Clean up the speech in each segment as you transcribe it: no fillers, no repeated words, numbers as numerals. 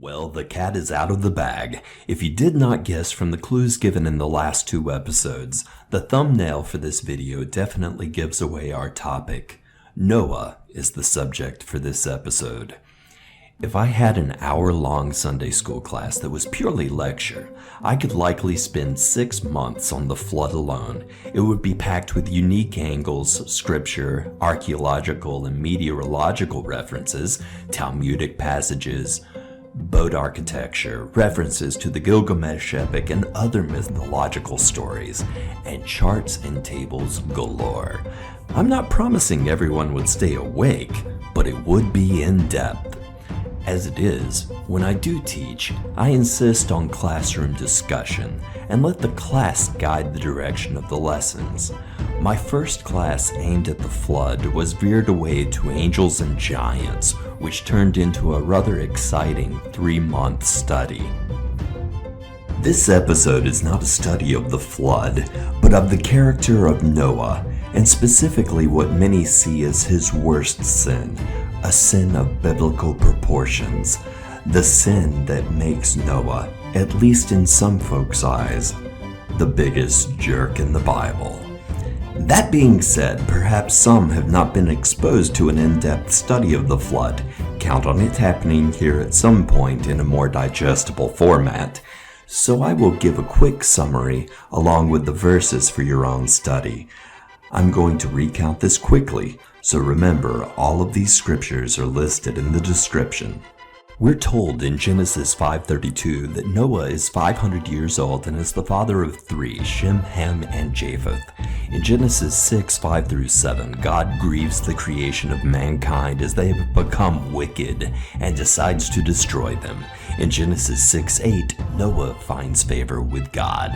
Well, the cat is out of the bag. If you did not guess from the clues given in the last two episodes, the thumbnail for this video definitely gives away our topic. Noah is the subject for this episode. If I had an hour-long Sunday school class that was purely lecture, I could likely spend 6 months on the flood alone. It would be packed with unique angles, scripture, archaeological and meteorological references, Talmudic passages, boat architecture, references to the Gilgamesh epic and other mythological stories, and charts and tables galore. I'm not promising everyone would stay awake, but it would be in depth. As it is, when I do teach, I insist on classroom discussion and let the class guide the direction of the lessons. My first class aimed at the flood was veered away to angels and giants, which turned into a rather exciting 3-month study. This episode is not a study of the flood, but of the character of Noah, and specifically what many see as his worst sin, a sin of biblical proportions, the sin that makes Noah, at least in some folks' eyes, the biggest jerk in the Bible. That being said, perhaps some have not been exposed to an in-depth study of the flood. Count on it happening here at some point in a more digestible format. So I will give a quick summary along with the verses for your own study. I'm going to recount this quickly, so remember all of these scriptures are listed in the description. We're told in Genesis 5:32 that Noah is 500 years old and is the father of 3, Shem, Ham, and Japheth. In Genesis 6:5-7, God grieves the creation of mankind as they have become wicked and decides to destroy them. In Genesis 6:8, Noah finds favor with God.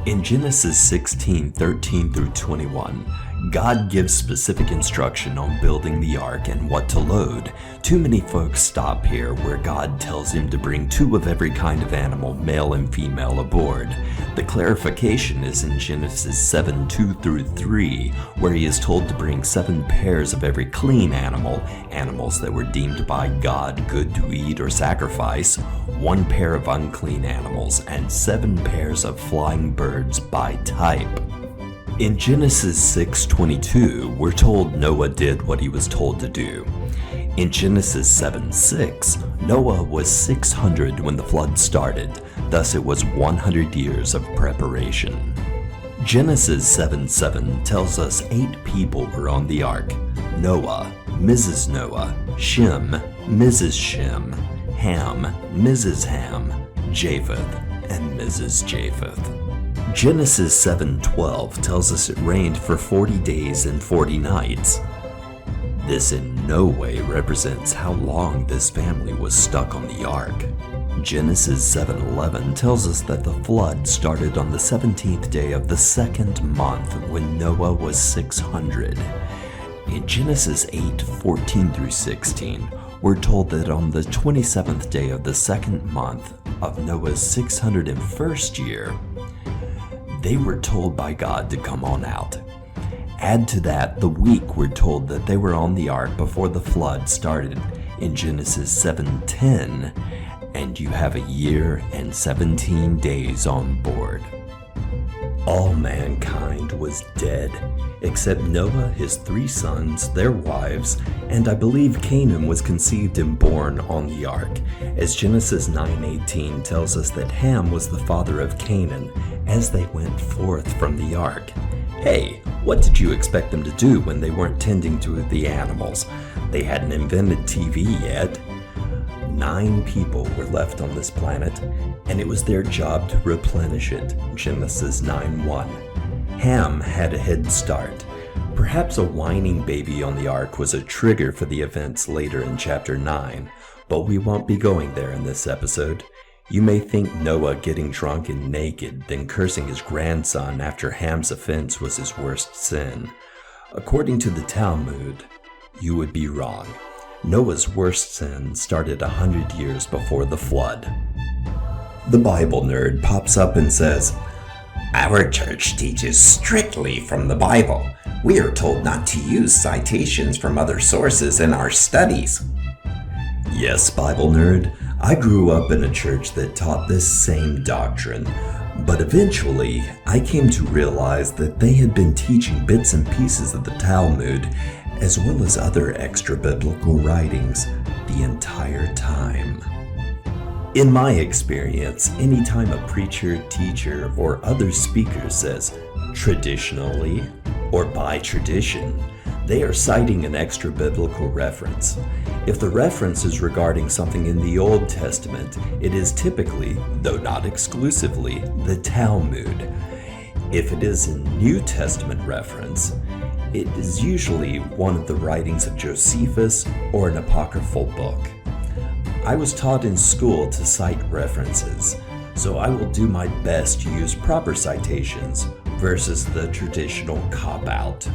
In Genesis 16:13-21, God gives specific instruction on building the ark and what to load. Too many folks stop here where God tells him to bring 2 of every kind of animal, male and female, aboard. The clarification is in Genesis 7:2-3, where he is told to bring 7 pairs of every clean animal, animals that were deemed by God good to eat or sacrifice, 1 pair of unclean animals, and 7 pairs of flying birds by type. In Genesis 6:22, we're told Noah did what he was told to do. In Genesis 7:6, Noah was 600 when the flood started, thus it was 100 years of preparation. Genesis 7:7 tells us 8 people were on the ark: Noah, Mrs. Noah, Shem, Mrs. Shem, Ham, Mrs. Ham, Japheth, and Mrs. Japheth. Genesis 7:12 tells us it rained for 40 days and 40 nights. This in no way represents how long this family was stuck on the ark. Genesis 7:11 tells us that the flood started on the 17th day of the 2nd month when Noah was 600. In Genesis 8:14-16, we're told that on the 27th day of the 2nd month of Noah's 601st year, they were told by God to come on out. Add to that the week we're told that they were on the ark before the flood started in Genesis 7:10, and you have a year and 17 days on board. All mankind was dead, except Noah, his 3 sons, their wives, and I believe Canaan was conceived and born on the ark, as Genesis 9:18 tells us that Ham was the father of Canaan as they went forth from the ark. Hey, what did you expect them to do when they weren't tending to the animals? They hadn't invented TV yet. 9 people were left on this planet, and it was their job to replenish it, Genesis 9:1. Ham had a head start. Perhaps a whining baby on the ark was a trigger for the events later in chapter 9, but we won't be going there in this episode. You may think Noah getting drunk and naked, then cursing his grandson after Ham's offense was his worst sin. According to the Talmud, you would be wrong. Noah's worst sin started 100 years before the flood. The Bible nerd pops up and says, "Our church teaches strictly from the Bible. We are told not to use citations from other sources in our studies." Yes, Bible nerd, I grew up in a church that taught this same doctrine, but eventually I came to realize that they had been teaching bits and pieces of the Talmud, as well as other extra-biblical writings, the entire time. In my experience, anytime a preacher, teacher, or other speaker says traditionally or by tradition, they are citing an extra-biblical reference. If the reference is regarding something in the Old Testament, it is typically, though not exclusively, the Talmud. If it is a New Testament reference, it is usually one of the writings of Josephus or an apocryphal book. I was taught in school to cite references, so I will do my best to use proper citations versus the traditional cop-out.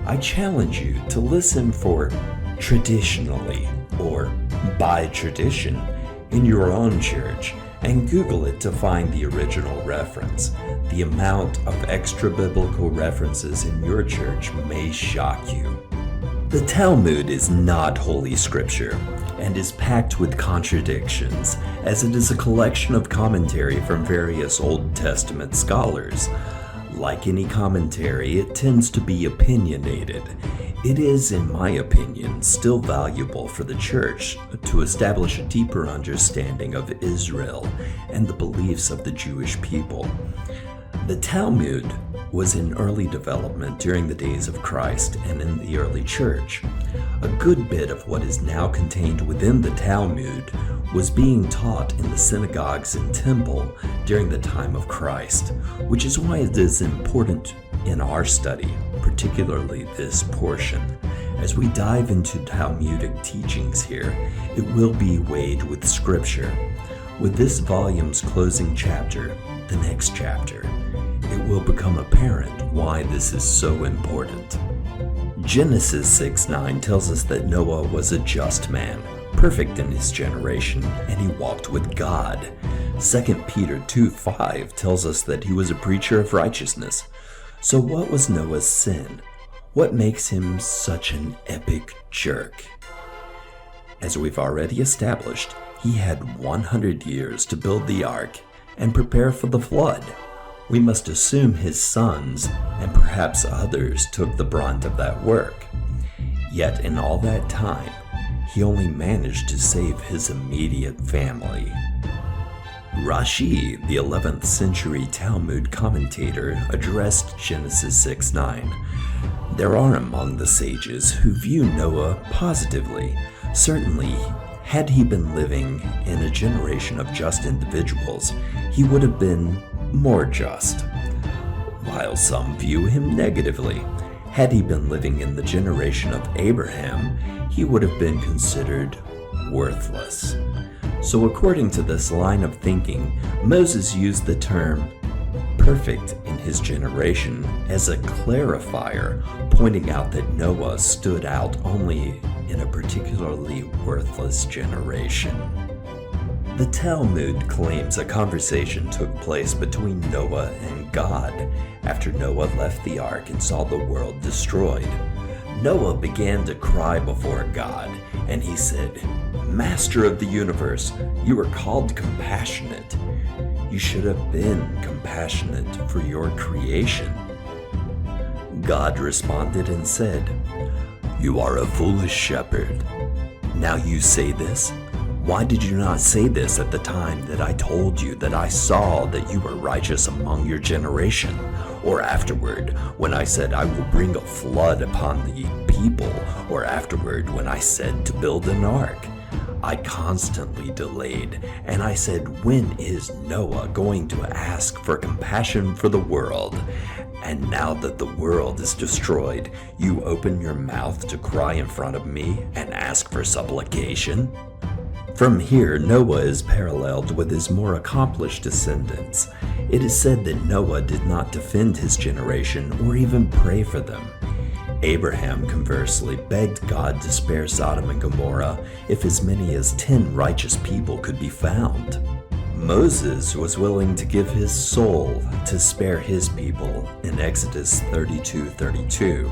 I challenge you to listen for traditionally or by tradition in your own church and Google it to find the original reference. The amount of extra-biblical references in your church may shock you. The Talmud is not Holy Scripture and is packed with contradictions, as it is a collection of commentary from various Old Testament scholars. Like any commentary, it tends to be opinionated. It is, in my opinion, still valuable for the church to establish a deeper understanding of Israel and the beliefs of the Jewish people. The Talmud was in early development during the days of Christ and in the early church. A good bit of what is now contained within the Talmud was being taught in the synagogues and temple during the time of Christ, which is why it is important in our study, particularly this portion. As we dive into Talmudic teachings here, it will be weighed with Scripture. With this volume's closing chapter, the next chapter, it will become apparent why this is so important. Genesis 6:9 tells us that Noah was a just man, perfect in his generation, and he walked with God. 2 Peter 2:5 tells us that he was a preacher of righteousness. So what was Noah's sin? What makes him such an epic jerk? As we've already established, he had 100 years to build the ark and prepare for the flood. We must assume his sons and perhaps others took the brunt of that work. Yet in all that time, he only managed to save his immediate family. Rashi, the 11th century Talmud commentator, addressed Genesis 6:9. There are among the sages who view Noah positively. Certainly, had he been living in a generation of just individuals, he would have been more just, while some view him negatively. Had he been living in the generation of Abraham, he would have been considered worthless. So according to this line of thinking, Moses used the term perfect in his generation as a clarifier, pointing out that Noah stood out only in a particularly worthless generation. The Talmud claims a conversation took place between Noah and God after Noah left the ark and saw the world destroyed. Noah began to cry before God, and he said, "Master of the universe, you are called compassionate. You should have been compassionate for your creation." God responded and said, "You are a foolish shepherd. Now you say this? Why did you not say this at the time that I told you that I saw that you were righteous among your generation? Or afterward, when I said I will bring a flood upon the people? Or afterward, when I said to build an ark? I constantly delayed, and I said, when is Noah going to ask for compassion for the world? And now that the world is destroyed, you open your mouth to cry in front of me and ask for supplication?" From here, Noah is paralleled with his more accomplished descendants. It is said that Noah did not defend his generation or even pray for them. Abraham, conversely, begged God to spare Sodom and Gomorrah if as many as 10 righteous people could be found. Moses was willing to give his soul to spare his people in Exodus 32:32.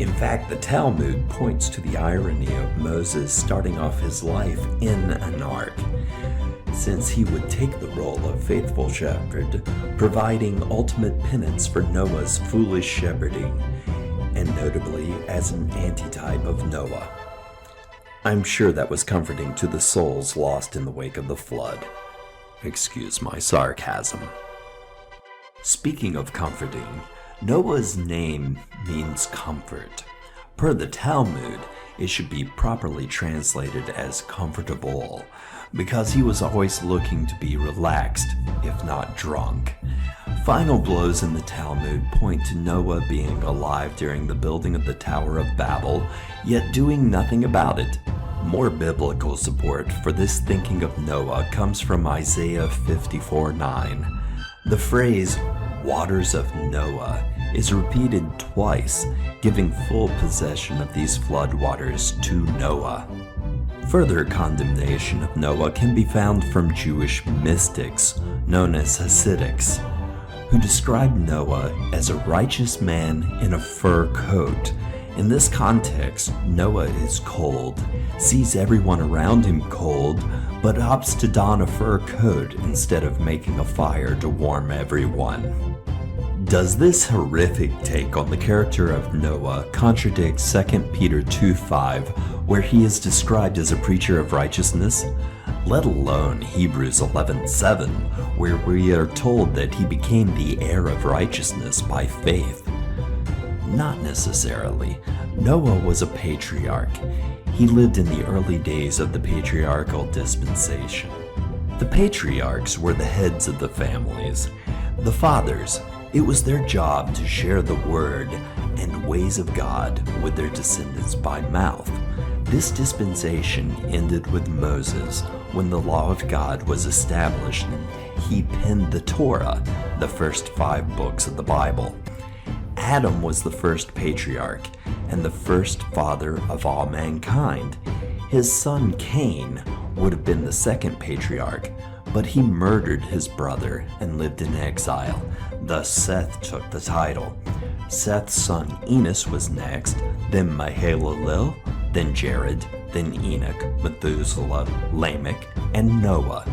In fact, the Talmud points to the irony of Moses starting off his life in an ark, since he would take the role of faithful shepherd, providing ultimate penance for Noah's foolish shepherding, and notably as an antitype of Noah. I'm sure that was comforting to the souls lost in the wake of the flood. Excuse my sarcasm. Speaking of comforting, Noah's name means comfort. Per the Talmud, it should be properly translated as comfortable, because he was always looking to be relaxed, if not drunk. Final blows in the Talmud point to Noah being alive during the building of the Tower of Babel, yet doing nothing about it. More biblical support for this thinking of Noah comes from Isaiah 54:9. The phrase, waters of Noah, is repeated twice, giving full possession of these flood waters to Noah. Further condemnation of Noah can be found from Jewish mystics, known as Hasidics, who describe Noah as a righteous man in a fur coat. In this context, Noah is cold, sees everyone around him cold, but opts to don a fur coat instead of making a fire to warm everyone. Does this horrific take on the character of Noah contradict 2 Peter 2:5, where he is described as a preacher of righteousness? Let alone Hebrews 11:7, where we are told that he became the heir of righteousness by faith. Not necessarily. Noah was a patriarch. He lived in the early days of the patriarchal dispensation. The patriarchs were the heads of the families. The fathers, it was their job to share the word and ways of God with their descendants by mouth. This dispensation ended with Moses, when the law of God was established and he penned the Torah, the first 5 books of the Bible. Adam was the first patriarch and the first father of all mankind. His son Cain would have been the second patriarch, but he murdered his brother and lived in exile. Thus Seth took the title. Seth's son Enos was next, then Mahalalel, then Jared, then Enoch, Methuselah, Lamech, and Noah.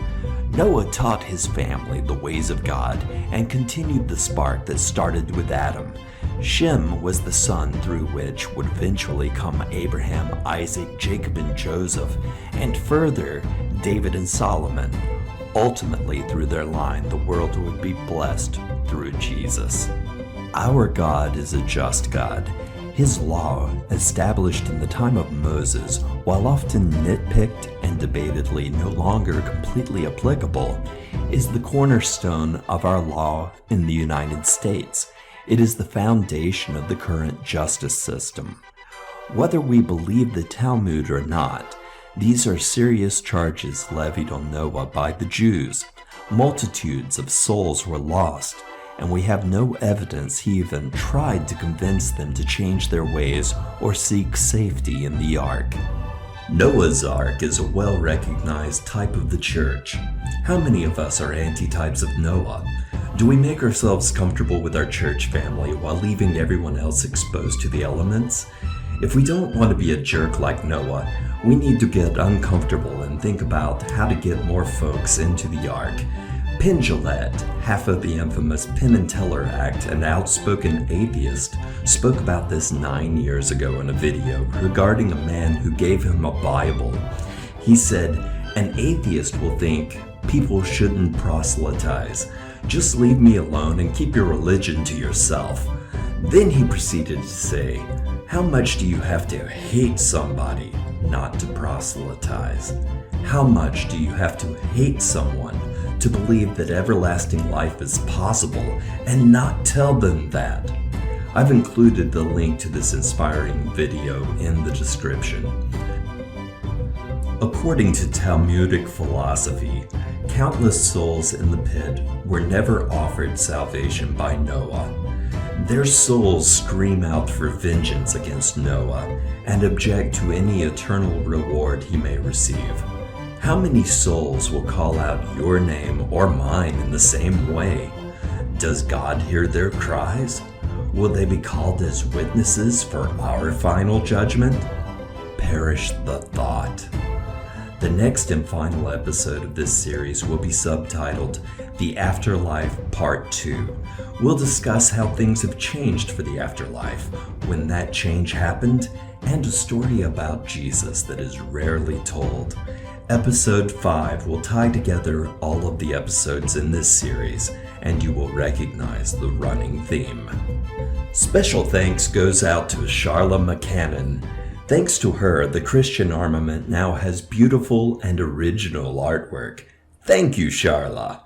Noah taught his family the ways of God and continued the spark that started with Adam. Shem was the son through which would eventually come Abraham, Isaac, Jacob, and Joseph, and further, David and Solomon. Ultimately, through their line, the world would be blessed through Jesus. Our God is a just God. His law, established in the time of Moses, while often nitpicked and debatedly no longer completely applicable, is the cornerstone of our law in the United States. It is the foundation of the current justice system. Whether we believe the Talmud or not, these are serious charges levied on Noah by the Jews. Multitudes of souls were lost, and we have no evidence he even tried to convince them to change their ways or seek safety in the ark. Noah's Ark is a well-recognized type of the church. How many of us are antitypes of Noah? Do we make ourselves comfortable with our church family while leaving everyone else exposed to the elements? If we don't want to be a jerk like Noah, we need to get uncomfortable and think about how to get more folks into the ark. Penn Jillette, half of the infamous Penn and Teller Act, an outspoken atheist, spoke about this 9 years ago in a video regarding a man who gave him a Bible. He said, "An atheist will think people shouldn't proselytize. Just leave me alone and keep your religion to yourself." Then he proceeded to say, "How much do you have to hate somebody not to proselytize? How much do you have to hate someone to believe that everlasting life is possible and not tell them that?" I've included the link to this inspiring video in the description. According to Talmudic philosophy, countless souls in the pit were never offered salvation by Noah. Their souls scream out for vengeance against Noah and object to any eternal reward he may receive. How many souls will call out your name or mine in the same way? Does God hear their cries? Will they be called as witnesses for our final judgment? Perish the thought. The next and final episode of this series will be subtitled The Afterlife Part 2. We'll discuss how things have changed for the afterlife, when that change happened, and a story about Jesus that is rarely told. Episode 5 will tie together all of the episodes in this series, and you will recognize the running theme. Special thanks goes out to Charla McKannan. Thanks to her, the Christian Armament now has beautiful and original artwork. Thank you, Charla.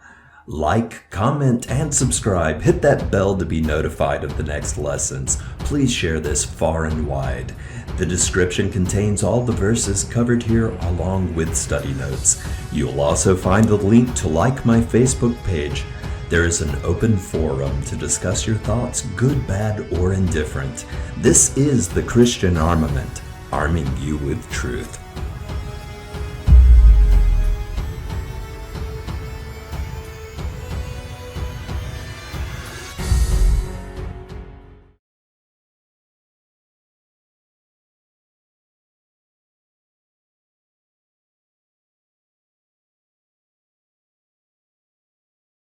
Like, comment, and subscribe. Hit that bell to be notified of the next lessons. Please share this far and wide. The description contains all the verses covered here along with study notes. You'll also find a link to like my Facebook page. There is an open forum to discuss your thoughts, good, bad, or indifferent. This is the Christian Armament, arming you with truth.